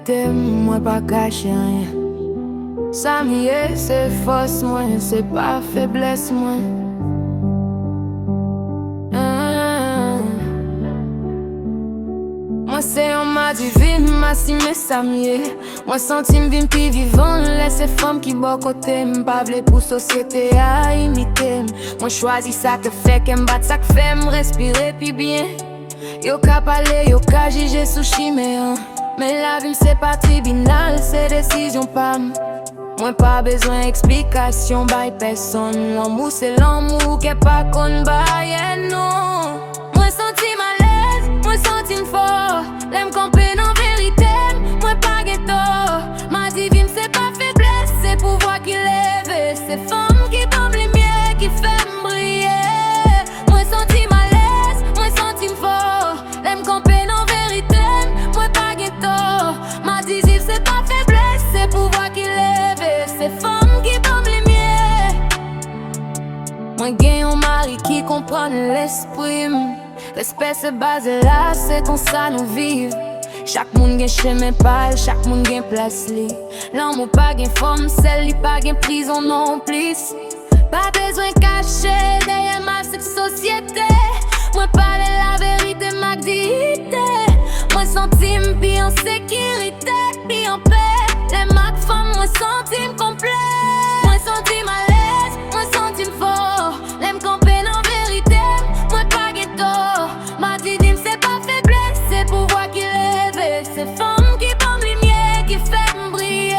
vérité, moi pas caché rien. Ça m'y est, c'est force, moi, c'est pas faiblesse, moi. Moi c'est un m'a divine, m'a si mais ça m'y est. Moi senti m'vin pi vivant, laisse femmes qui bon côté m'pas vle pour société à imiter. Moi choisi ça que fait qu'elle m'bat, ça que fait m'respirer pi bien. Yo ka parler, yo ka juger sushi mais la vie c'est pas tribunal, c'est décision pam. Moi pas besoin d'explication by personne. L'amour c'est l'amour qui est pas qu'on baille non. Moi senti malaise, moi senti fort. L'aime camper en vérité, moi pas ghetto. Ma divine c'est pas faiblesse, c'est pouvoir qui lève. C'est femme qui tombe lumière, qui fait briller. Moi senti malaise, moi senti fort. L'aime camper en vérité, moi pas ghetto. Ma divine c'est pas faiblesse, c'est pouvoir qui lève. C'est femme qui tombe lumière. Moi gagne un mari qui comprend l'esprit. Respect se base là, c'est comme ça nous vivons. Chaque monde gagne chemin pâle, chaque monde gagne place li. L'amour pas gagne forme, celle li pas gagne prison non plus. Pas besoin cacher derrière ma société. Moi parle la vérité, ma dignité. Moi senti m'pi en sécurité, pi en paix. Les marques femmes, moi senti complet. Moi senti malaise, moi senti fort. L'aime camper en vérité, moi pas ghetto. Ma didim c'est pas faiblesse, c'est pouvoir qui lève. C'est femme qui tombe lumière, qui fait briller.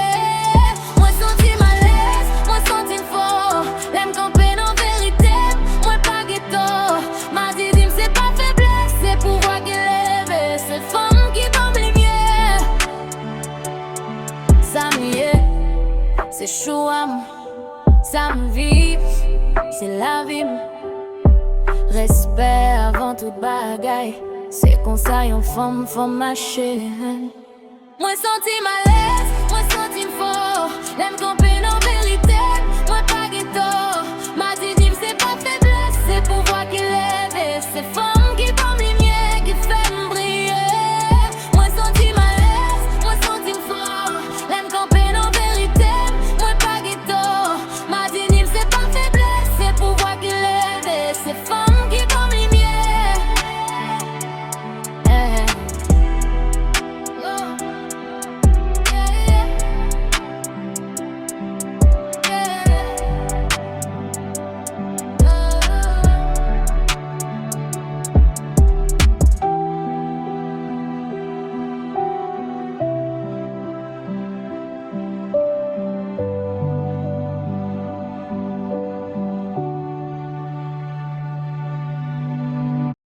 Moi senti malaise, moi senti fort. L'aime camper en vérité, moi pas ghetto. Ma didim c'est pas faiblesse, c'est pouvoir qui lève. C'est femme qui tombe lumière. Ça m'y est, c'est chaud à moi. Ça me vive, c'est la vie. Respect avant toute bagaille. C'est qu'on s'aille en forme, forme mâchée. Moi senti malaise.